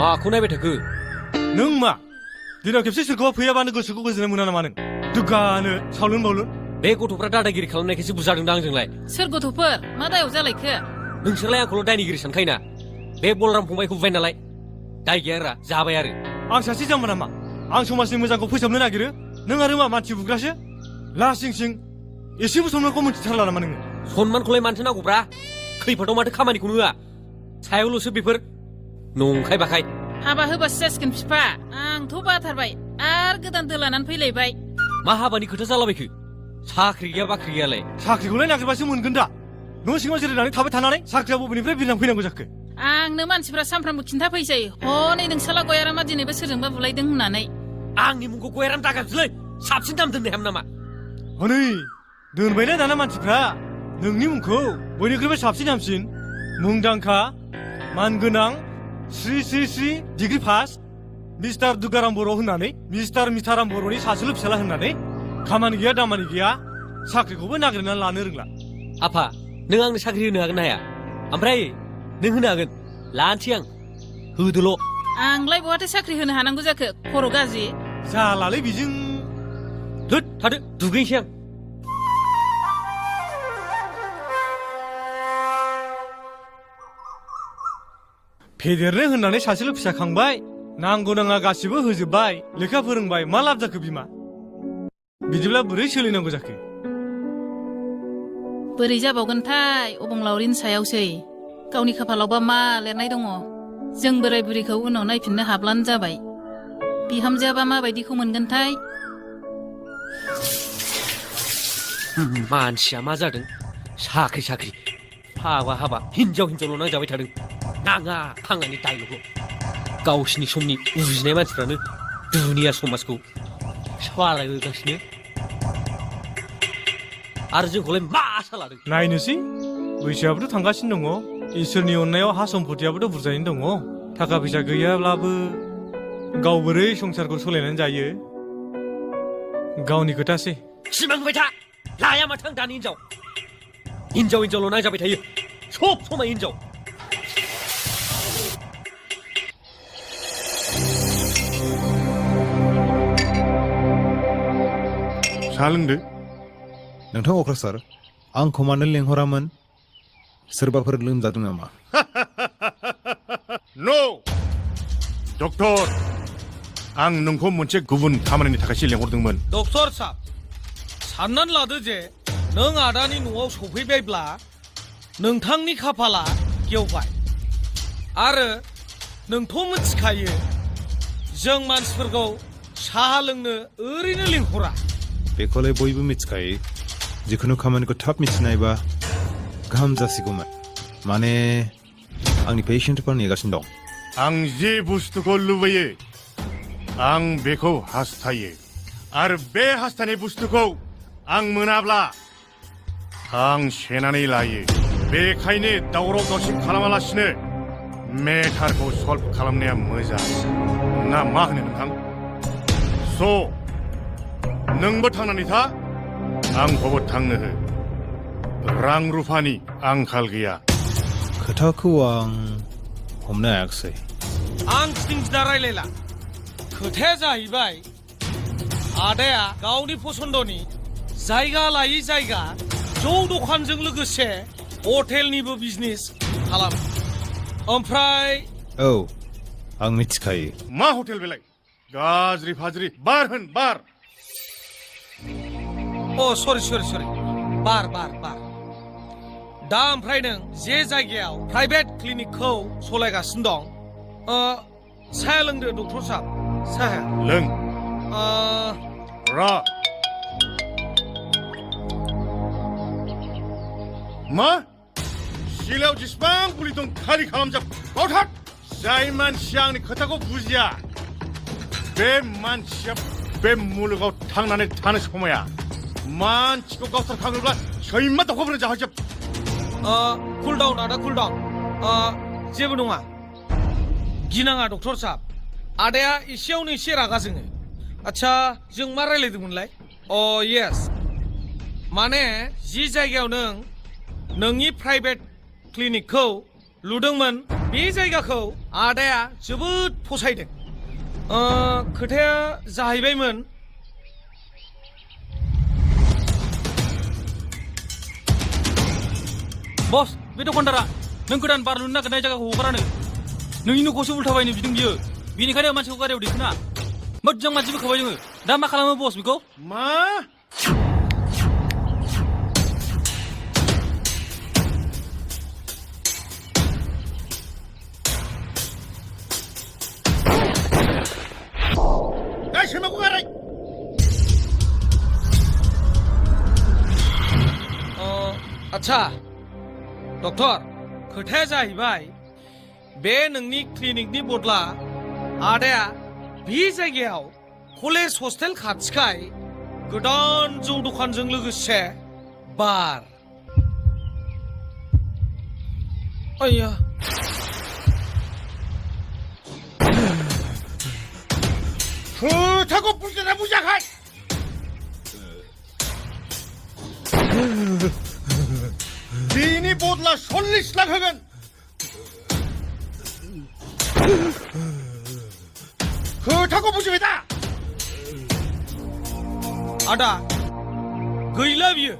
माखौ नायबाय थाखो नों मा दिनाव खेबसे सोरखौबा फैयाबानो गोसोखौ गोजोननाय मोना नामा नों दुगानो सावलुन बावलुन बे गथ'फ्रा दादागिरि खालामनायखायसो बुजादों दा आंजोंलाय सोर गथ'फोर मा दायाव जालायखो नोंसोरलाय आंखौल' दायनिगिरि सानखायोना बे बलराम फंबायखौ बुबाय नालाय दाय गैया रा जाबाय आरो आं सासे जाम्बा नामा आं समाजनि मोजांखौ फोसाबनो नागिरो नों आरो मा मानसि बुग्रासो लासिं सिं एसेबो सनमानखौ मोनथिथारला नामा नोङो सनमानखौलाय मानोथो नांगौब्रा खैफोदाव माथो खामानिखौनो होआ सायावल'सो बेफोर नंखाय बाखाय हाबा होबासो जासिगोन बिफा आंथ' बाथारबाय आरो गोदान दोलानानै फैलायबाय मा हाबानि खोथा जालाबायखो साख्रि गैया बाख्रि गैयालाय साख्रिखौलाय नागिरबासो मोनगोन दा न' सिङाव जिरायनानै थाबाय थानानै साख्रिया बबेनिफ्राय बिरनां फैनांगौ जाखो आंनो मानसिफ्रा सानफ्रामबो खिन्थाफैसै हनै नोंसाला गयारामा दिनैबो सोरजोंबा बुलायदों होननानै आंनि मुंखौ गयाराम दागाबसैलै साबसिन दाम दोननो हायामोन नामा हनै दोनबायना दाना मानसिफ्रा नोंनि मुंखौ बयनिख्रुइबो साबसिन हामसिन मुंदांखा मानगोनां Shri Shri Shri degree pass mister Dugaram बर' होननानै मिस्टार मिथाराम बर'नि सासेल' फिसाला होननानै खामानि गैया दामानि गैया साख्रिखौबो नागिरनानै लानो रोंला आफा नों आंनो साख्रि होनो हागोन ना हाया ओमफ्राय नों होनो हागोन लानोसै आं होदोल' आंलाय बहाथो साख्रि होनो हानांगौ जाखो खर' गाज्रि जालालै बेजों थोद थादो दुगैनोसै आं फेदेरनो होननानै सासेल' फिसा खांबाय नांगौ नाङा गासिबो होजोबबाय लेखा फोरोंबाय मा लाब जाखो बिमा बिदिब्ला बोरै सोलिनांगौ जाखो बोरै जाबावगोनथाय अबंलावरिनि सायावसै गावनि खाफालावबा मा लिरनाय दङ जों बोराय बुरैखौ उनाव नायफिननो हाब्लानो जाबाय बिहामजोआबा माबायदिखौ मोनगोनथाय मानसिया मा जादों साख्रि साख्रि हाबा हाबा हिनजाव हिनजावल' नांजाबाय थादों नाङा फाङानि दायल'ल' गावसिनि समनि उजिनाय मानसिफ्रानो दुनिया समाजखौ सालायहोगासिनो आरो जोंखौलाय मा आसा लादों नायनोसै बैसोआबोथ' थांगासिनो दङ इसोरनि अननायाव हा सम्पतियाबोथ' बुरजायैनो दङ थाखा फैसा गैयाब्लाबो गाव बोरै संसारखौ सोलायनानै जायो गावनि खोथासै सिमां नुबाय था लाया माथो आं दानि हिनजाव हिनजावल' नांजाबाय थायो सब समाय हिनजाव साहा लोंदो नोंथां अख्रा सार आंखौ मानो लेंहरामोन सोरबाफोर लोमजादों नामा नो डक्टर आं नोंखौ मोनसे गुबुन खामानिनि थाखायसो लेंहरदोंमोन डक्टर साहब साननानै लादो जे नों आदानि न'आव सफैबायब्ला नोंथांनि खाफाला गेवबाय आरो नोंथ' मिथिखायो जों मानसिफोरखौ साहा लोंनो ओरैनो लिंहरा बेखौलाय बयबो मिथिखायो जिखुनु खामानिखौ थाब मिथिनायबा गाहाम जासिगौमोन माने आंनि पेशेन्टफोर नेगासिनो दं आं जे बुस्थुखौ लुबैयो आं बेखौ हास्थायो आरो बे हास्थायनाय बुस्थुखौ आं मोनाब्ला आं सेनानै लायो बेखायनो दावराव दावसि खालामालासिनो मेटारखौ सल्भ खालामनाया मोजां ना मा होनो नोंथां स' नोंबो थांनानै था आंखौबो थांनो हो रां रुफानि आंखाल गैया खोथाखौ आं हमनो हायाखिसै आं सिंजिना रायलायला खोथाया जाहैबाय आदाया गावनि फसन्दनि जायगा लायै जायगा जौ दखानजों लोगोसे हटेलनिबो बिजनेस खालामो ओमफ्राय औ आं मिथिखायो मा हटेल बेलाय गाज्रि फाज्रि बार होन बार अ सरि बार दा ओमफ्राय नों जे जायगायाव प्राइभेट क्लिनिकखौ सलायगासिनो दं साया लोंदो डक्टर साहब साया लों रा मा सिलायाव जेसेबां गुलि दं खालि खालामजोब बावथार जाय मानसिया आंनि खोथाखौ बुजिया बे मानसिया बे मुलुगाव थांनानै थानो समाया मानसिखौ गावथारखाङोब्ला सैमा दावखाफोरनो जाहोजोब कुल डाउन आदा कुल डाउन जेबो नङा गिनाङा डक्टर साहब आदाया एसेयावनो एसे रागा जोङो आच्छा जों मा रायलायदोंमोनलाय येस माने जि जायगायाव नों नोंनि प्राइभेट क्लिनिकखौ लुदोंमोन बे जायगाखौ आदाया जोबोद फसायदों खोथाया जाहैबायमोन बस बे दखानदारा नों गोदान बार लुनो नागिरनाय जायगाखौ हगारानो नोंनि न'खौसो उल्था बायनो बिदों बियो बेनिखायनो मानसिखौ गारियाव दैखोना मोजां मानसि बोखाबाय जोङो दा मा खालामो बस बेखौ मा सैमाखौ गाराय आच्छा डक्टर खोथाया जाहैबाय बे नोंनि क्लिनिकनि बदला आदाया बे जायगायाव कलेज हस्टेल खाथिखाय गोदान जौ दखानजों लोगोसे बार आया खोथाखौ बुजिना बुजियाखै बेनि बदला 40 लाख होगोन खोथाखौ बुजिबाय दा आदा गैला बियो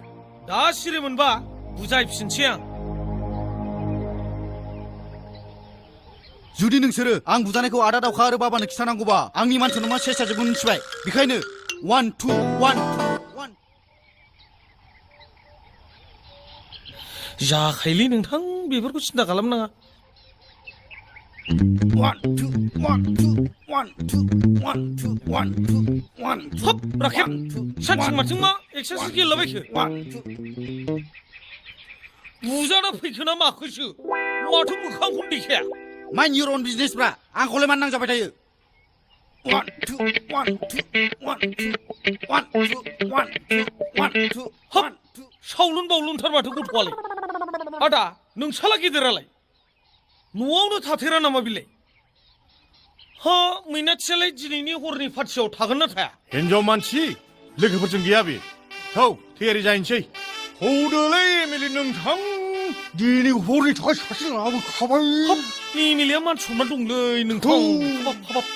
दा सिरि मोनबा बुजायफिनसै आं जुदि नोंसोरो आं बुजानायखौ आदा दावखा आरो बाबानो खिथानांगौबा आंनि मान सन्माना सेस जाजोबगोन मिथिबाय बेखायनो 1 2 1 2 1 जाखायलै नोंथां बेफोरखौ सिन्था खालामनाङा 1 2 1 2 1 2 1 2 1 2 1 हाब राखेब सानथिं माथिं मा एक्सारसाइज गेलेलाबायखो 1 बुजाना फैखोना माखोसो माथो मोखांखौनो देखाया माइन इउर अन बिजनेसफ्रा आंखौलाय मान नांजाबाय थायो 1 2 1 2 1 2 1 2 1 2 1 2 हाब सावलुन बावलुनथार माथो गथ'आलाय आदा नोंसाला गेदेरालाय न'आवनो थाथेरा नामा बिलाय हा मैनाथियालाय दिनैनि हरनि पार्टियाव थागोन ना थाया हिन्जाव मानसि लोगोफोरजों गैया बे थौ थियारि जाहैनोसै हौदोलै एमिलि नोंथां दिनै हरनि थाखाय सासे लाबोखाबाय हाब एमिलिया मान सनमान दंलै नोंथां हाबाब हाबाब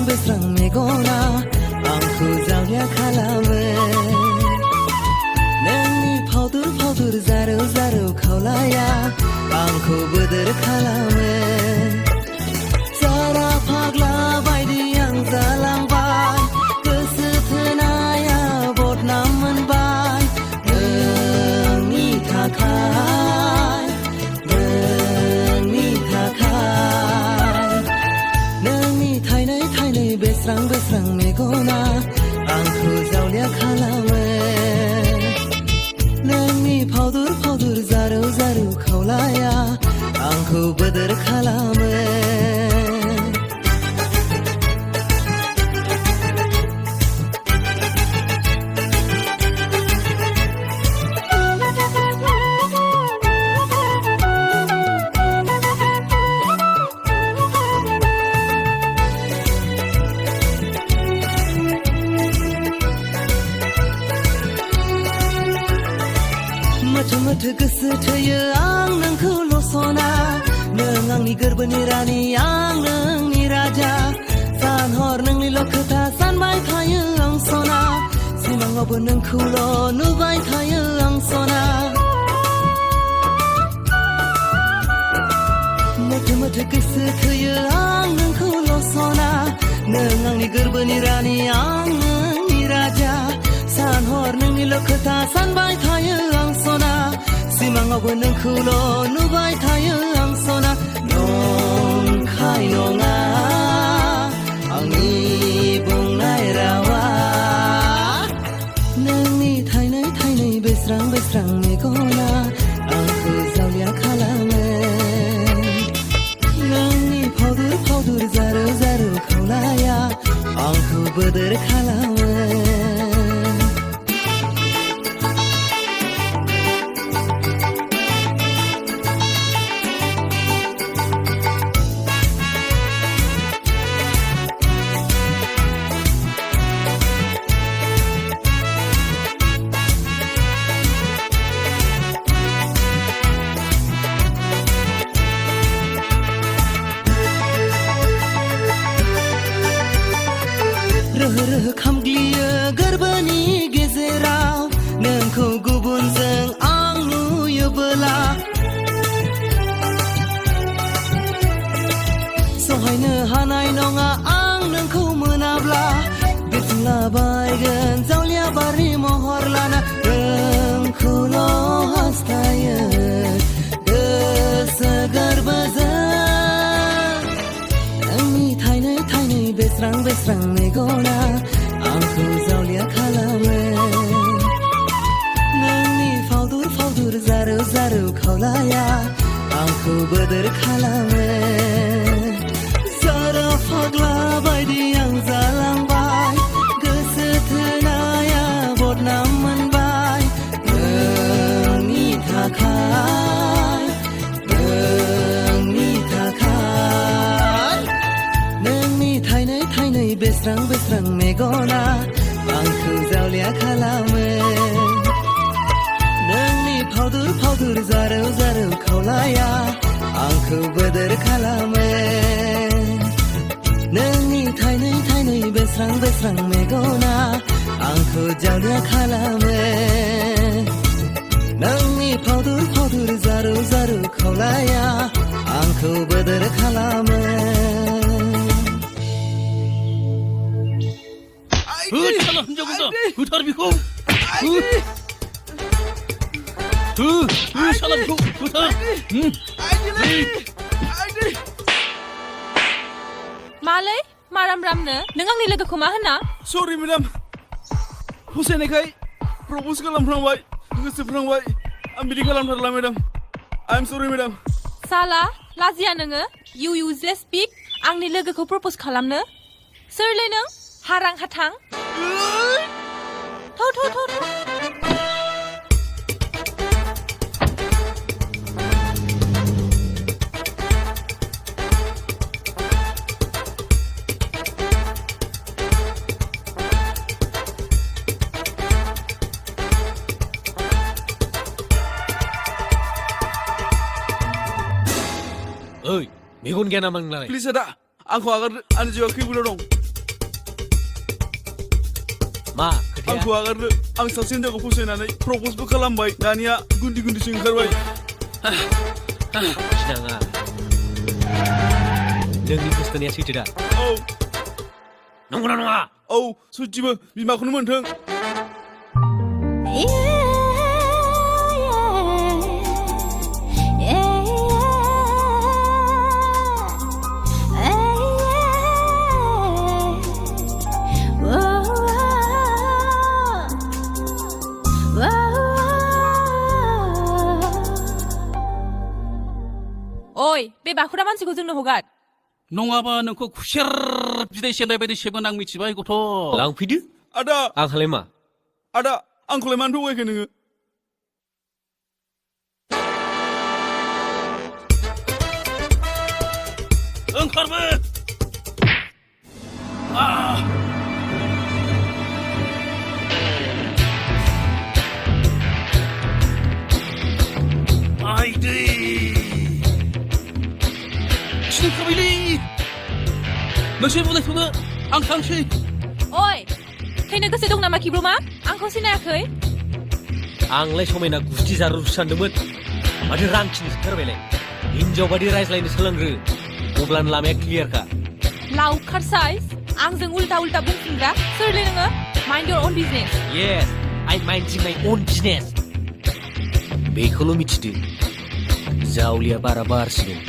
बेस्रां मेगना आंखौ जावलिया खालामो नोंनि फावदुर फावदुर जारौ जारौ खावलाया आंखौ बोदोर खालामो जारा फाग्ला बायदि आं जालांबाय गोसो थोनाया बदनाम मोनबाय नोंनि थाखाय बेस्रां मेगना आंखौ जावलिया खालामो नोंनि फावदुर फावदुर जारौ जारौ खावलाया आंखौ बोदोर खालामो मोथो गोसो थोयो आं नोंखौल' सना नों आंनि गोरबोनि रानि आं नोंनि राजा सान हर नोंनिल' खोथा सानबाय थायो आं सना सिमाङावबो नोंखौल' नुबाय थायो आं सना मोथो गोसो थोयो आं नोंखौल' सना नों आंनि गोरबोनि रानि आं नोंनि राजा सान हर नोंनिल' खोथा सानबाय थायो आं सना सिमाङावबो नोंखौल' नुबाय थायो आं सना नंखाय नङा आंनि बुंनाय रावा नोंनि थाइनै बेस्रां मेगना आंखौ जावलिया खालामो नोंनि फावदुर जारौ जारौ खावलाया आंखौ बोदोर खालामो सहायनो हानाय नङा आं नोंखौ मोनाब्ला बिरफुंलाबायगोन जावलिया बारि महर लाना नोंखौल' हास्थायो गोसो गोरबोजों नोंनि थाइनै थाइनै बेस्रां बेस्रां मेगना आंखौ जावलिया खालामो नोंनि फावदुर फावदुर जारौ जारौ खावलाया आंखौ बोदोर खालामो जरा फाग्ला बायदि आं जालांबाय गोसो थोनाया बदनाम मोनबाय नोंनि थाखाय नोंनि थाइनै थाइनै बेस्रां बेस्रां मेगना आंखौ जावलिया खालामो नोंनि फावदुर फावदुर जारौ जारौ खावलाया आंखौ बोदोर खालामो नोंनि थाइनै थाइनै बेस्रां बेस्रां मेगना आंखौ जावलिया खालामो नोंनि फावदुर फावदुर जारौ जारौ खावलाया आंखौ बोदोर खालामो साला हिनजावखौदा होथार बेखौ साला बेखौ होथार मालै माराम रामनो नों आंनि लोगोखौ मा होना सरि मेडाम फसायनायखाय प्रप'ज खालामफ्रांबाय गोसोफ्रांबाय आं बिदि खालामथारला मेडाम आइ एम सरि मेडाम साला लाजिया नोङो इउ इउजलेस पिक आंनि लोगोखौ प्रप'ज खालामनो सोरलै नों हारां हाथां थौ थौ थौ थौ ओइ मेगन गैया नामा नोंलाय प्लिज आदा आंखौ आगारदो आंनि जिउआ खैफोदाव दं मा खोथाया आंखौ आगारदो आं सासे हिनजावखौ फसायनानै प्रप'जबो खालामबाय दानिया गुन्दी गुन्दैसो ओंखारबाय गिनाङा नोंनि गोसोथोनाया सैथो दा औ नंगौना नङा औ सयथिबो बिमाखौनो मोन्थों ओइ बे बाखुरा मानसिखौ जोंनो हगार नङाबा नोंखौ खुसेर बिदै सेरनाय बायदि सेबगोन आं मिथिबाय गथ' लांफैदो आदा आंहालाय मा आदा आंखौलाय मानो थगायखो नोङो ओंखारबो आइदै सिनखाबायलै नोंसोर बुंनायखौनो आं थांसै ओइ थैनो गोसो दं नामा किब्रमा आंखौ सिनायाखै आंलाय समायना गुस्थि जारुसो सानदोंमोन माथो रांखिनि सोंथारबायलाय हिनजाव बादि रायज्लायनो सोलोंग्रो अब्लानो लामाया क्लियारखा लावखार साइज आंजों उल्टा उल्टा बुंफिनग्रा सोरलै नोङो mind your own business yes I minding my own business बेखौल' मिथिदो जावलिया बारा बारसिगोन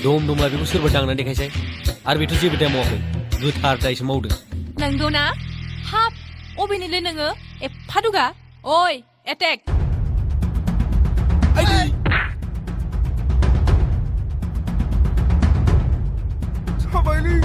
दम दमला बेखौ सोरबा दांनानै देखायसाय आरो बेथ' जेबो दाय मावाखै गोथार दायसो मावदों नंगौना हाब अबेनिलै नोङो एफा दुगा ओइ एटेक थाबायलै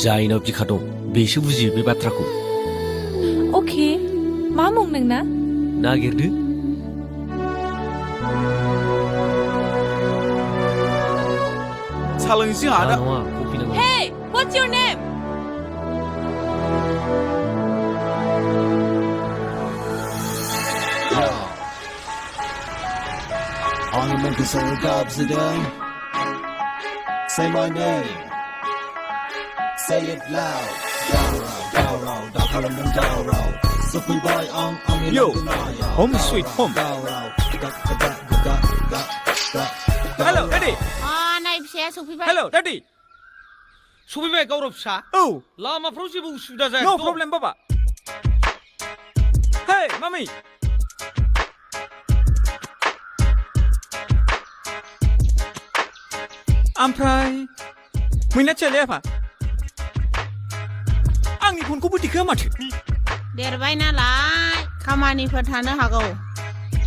जायनाव बिखा दं बेसो बुजियो बे बाथ्राखौ अके मा मुं नोंना नागिरदो सालोंसि आदा नङा कफि नांगौ Hey what's your name I'm making some dubs today. Say my name. Say it loud. Daro, Daro. Sophie boy, I'm in Yo, home sweet home. Hello, Daddy. नाय फिसाया सफैबाय Hello, Daddy. सफैबाय गावराव फिसा Oh, लामाफ्राव जेबो उसुबिदा जायाखै no problem, Baba. Hey, Mommy. ओमफ्राय मैना थियालाय आफा आंनि फनखौबो दिखोआ माथो देरबाय नालाय खामानिफोर थानो हागौ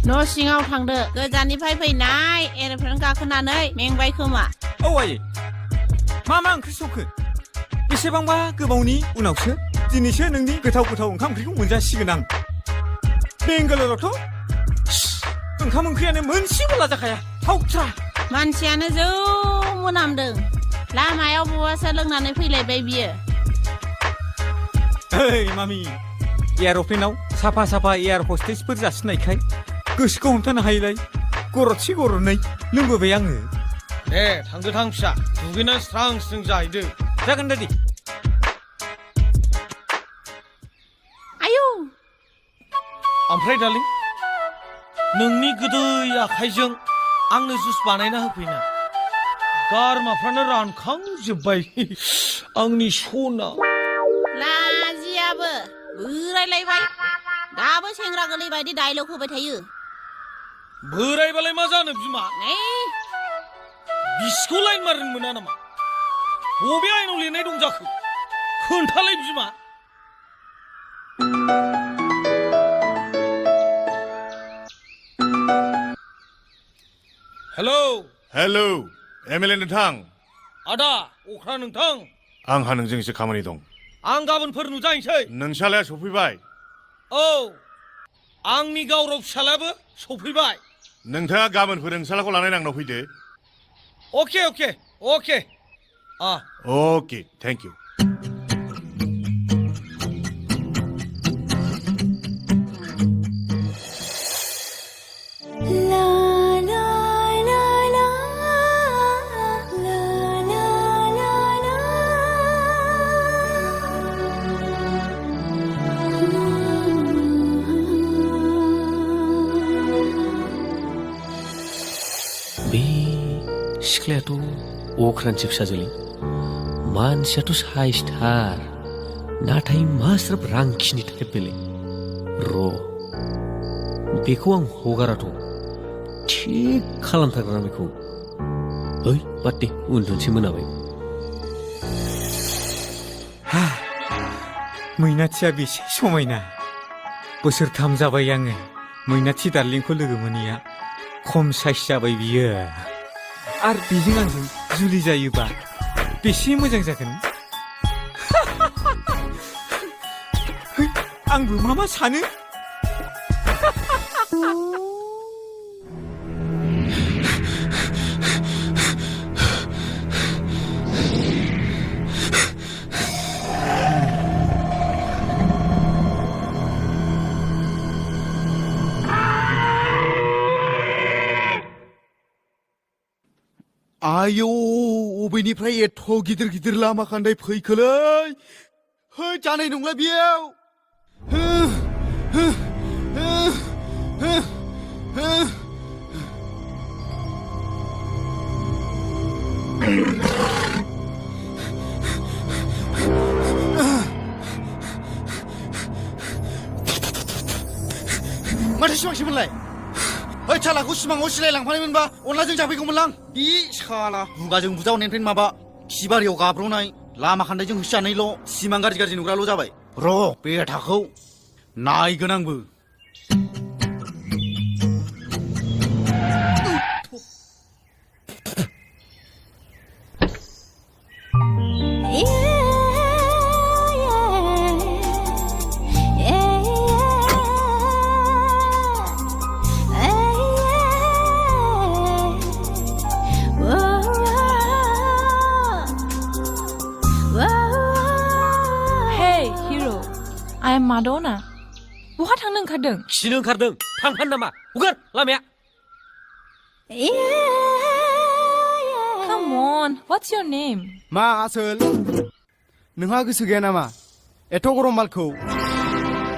न' सिङाव थांदो गोजाननिफ्राय फैनाय एर'प्लेन गाखोनानै मेंबाय खोमा औ आयै मा ओंख्रि संखो बेसेबांबा गोबावनि उनावसो दिनैसो नोंनि गोथाव ओंखाम ओंख्रिखौ मोनजासिगोन आं बेंगालरावथ' ओंखाम ओंख्रियानो मोनसेबो लाजाखाया थावथ्रा मानसियानो जौ मोनामदों लामायाव बबासो लोंनानै फैलायबाय बियो ओइ मामि एर'प्लेनाव साफा एयार हस्टेसफोर जासिनायखाय गोसोखौ हमथानो हायैलाय गरदसे गरदनै लोंबोबाय आङो दे थांदो थां फिसा दुगैनानै स्रां जाहैदो जागोन दादि आयौ ओमफ्राय दालिं नोंनि गोदै आखाइजों आंनो जुस बानायना होफैना गारमाफ्रानो रानखांजोब्बाय आंनि सना लाजियाबो बोरायलायबाय दाबो सेंग्रा गोरलै बायदि डायलग होबाय थायो बोरायबालाय मा जानो बिमा नै बिसिखौ लाइन मारिनो मोना नामा बबे आयेनाव लिरनाय दं जाखो खोन्थालाय बिमा हेलौ एमएलए नोंथां आदा अख्रा नोंथां आंहा नोंजों एसे खामानि दं आं गाबोनफोर नुजाहैसै नोंसालाया सफैबाय औ आंनि गावराव फिसालायाबो सफैबाय नोंथाङा गाबोनफोर नोंसालाखौ लानानै आंनाव फैदो अके अके थेंक इउ सिख्लायाथ' अख्रांसो फिसाजोलै मानसियाथ' साइसथार नाथाय मास्राब रांखिनि थाखाय बेले र' बेखौ आं हगाराथ' थिग खालामथारगोन बेखौ ओइ बाद दे उन्दुनोसै मोनाबाय मैनाथिया बेसे समायना बोसोरथाम जाबाय आङो मैनाथि दार्लिंखौ लोगो मोनैया खम साइज जाबाय बियो आरो बेजों आंजों जुलि जायोबा बेसे मोजां जागोन आंबो मा सानो आयौ अबेनिफ्राय एथ' गिदिर लामा खान्दाय फैखोलै है जानाय नंला बेयाव माथो सिमांसोमोनलाय ओइ सालाखौ सिमाङाव सिलायलांफानायमोनबा अनलाजों जाफैगौमोनलां बे साला बुगाजों बुजावनायनिफ्राय माबा खिबारियाव गाब्र'नाय लामा खान्दायजों होसोजानायल' सिमां गाज्रि नुग्राल' जाबाय र' बे थाखौ नायगोन आंबो I am Madonna. बहा थांनो ओंखारदों? खिनो ओंखारदों थांफानो नामा हगार लामाया Come on, what's your name? मा आसोल नोंहा गोसो गैया नामा एथ' गरम मालखौ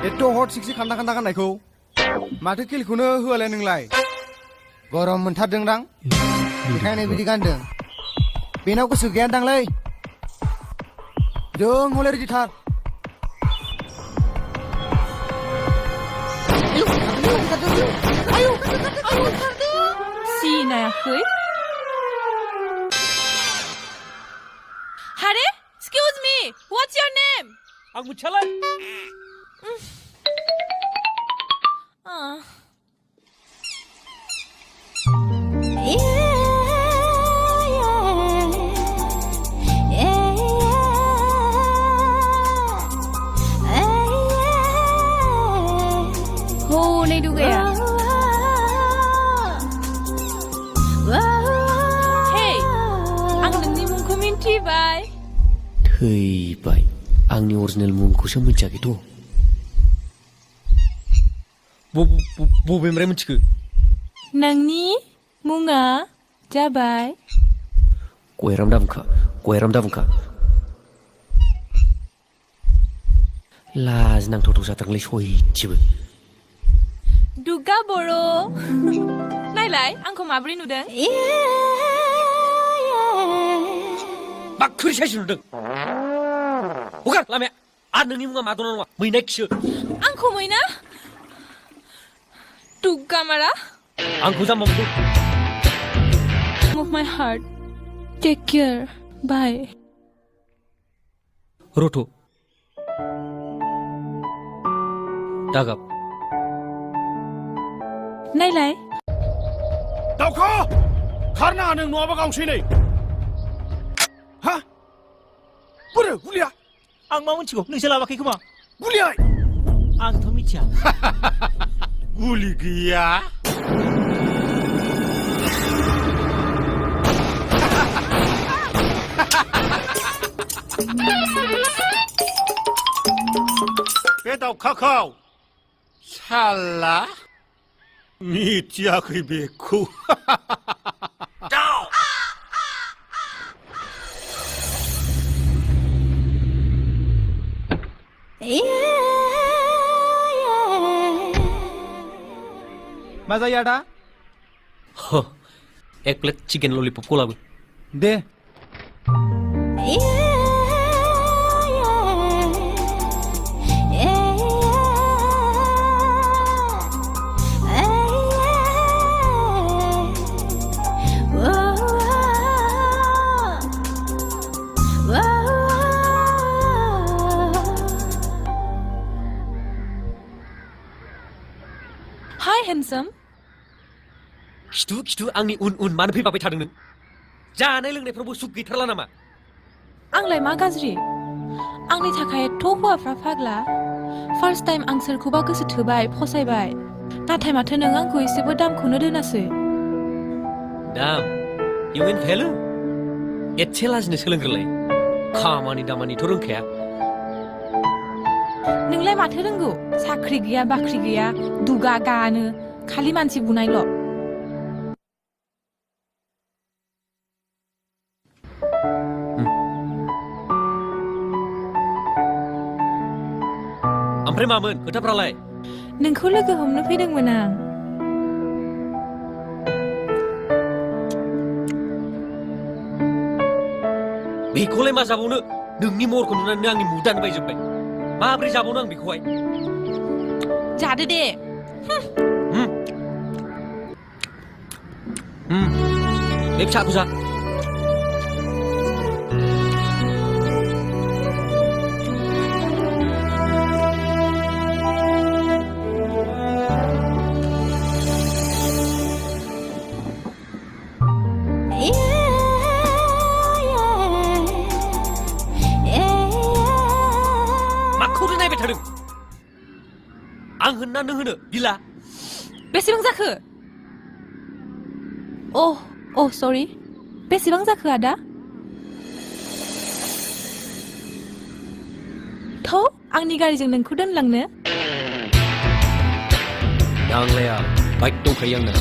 एथ' हट सिक्सि खान्दा खान्दा गाननायखौ माथो किलखौनो होआलाय नोंलाय गरम मोनथारदोंदां बेखायनो बिदि गानदों बेनाव गोसो गैयादांलै जों हले रेडिथार सिनायाखै? हारे, excuse me, what's your name? आं मिथियालाय हनै दुगाया Hey, आं नोंनि मुंखौ मिन्थिबाय थैबाय आंनि अरिजिनेल मुंखौसो मिथियाखैथ' बबेनिफ्राय मिथिखो नोंनि मुङा जाबाय गयराम दाबुंखा लाजिनांथावथाव जाथारलै सयथिबो दुगा बर' नायलाय आंखौ माबोरै नुदों बाखुरि साइस नुदों हगार लामाया आरो नोंनि मुङा मादना नङा मैनाय खियो आंखौ मैना दुगा मारा आंखौ जाम्बा मोनदों of my heart take care bye रथ' दागाब नायलाय दाउखा खारनाङा नों नङाबा गावसै नै हा बोरो गुलिया आं मा मोनथिगौ नोंसो लाबाखै खोमा गुलियाय आंथ' मिथिया गुलि गैया बे दाउखाखौ साला मिथियाखै बेखौ मा जायो आदा एक प्लेट चिकेन ललिपपखौ लाबो दे Hi handsome खिथु आंनि उन मानो फैबाय थादों नों जानाय लोंनायफ्रावबो सुख गैथारला नामा आंलाय मा गाज्रि आंनि थाखाय एथ' हौवाफ्रा फाग्ला फार्स्ट टाइम आं सोरखौबा गोसो थोबाय फसायबाय नाथाय माथो नों आंखौ एसेबो दामखौनो दोनासै दाम इउ मिन भेलु एसे लाजिनो सोलोंग्रोलाय खामानि दामानिथ' रोंखाया नोंलाय माथो रोंगौ साख्रि गैया बाख्रि गैया दुगा गानो खालि मानसि बुनायल' ओमफ्राय मामोन खोथाफ्रालाय नोंखौ लोगो हमनो फैदोंमोन आं बेखौलाय मा जाबावनो नोंनि महरखौ नुनानै आंनि मुदानो बायजोब्बाय माबोरै जाबावनो आं बेखौहाय जादो दे बे फिसाखौ जा माखौथो नायबाय थादों आं होनना नों होनो दिला बेसेबां जाखो अ सरि बेसेबां जाखो आदा थौ आंनि गारिजों नोंखौ दोनलांनो नांलाया बाइक दंखायो आंना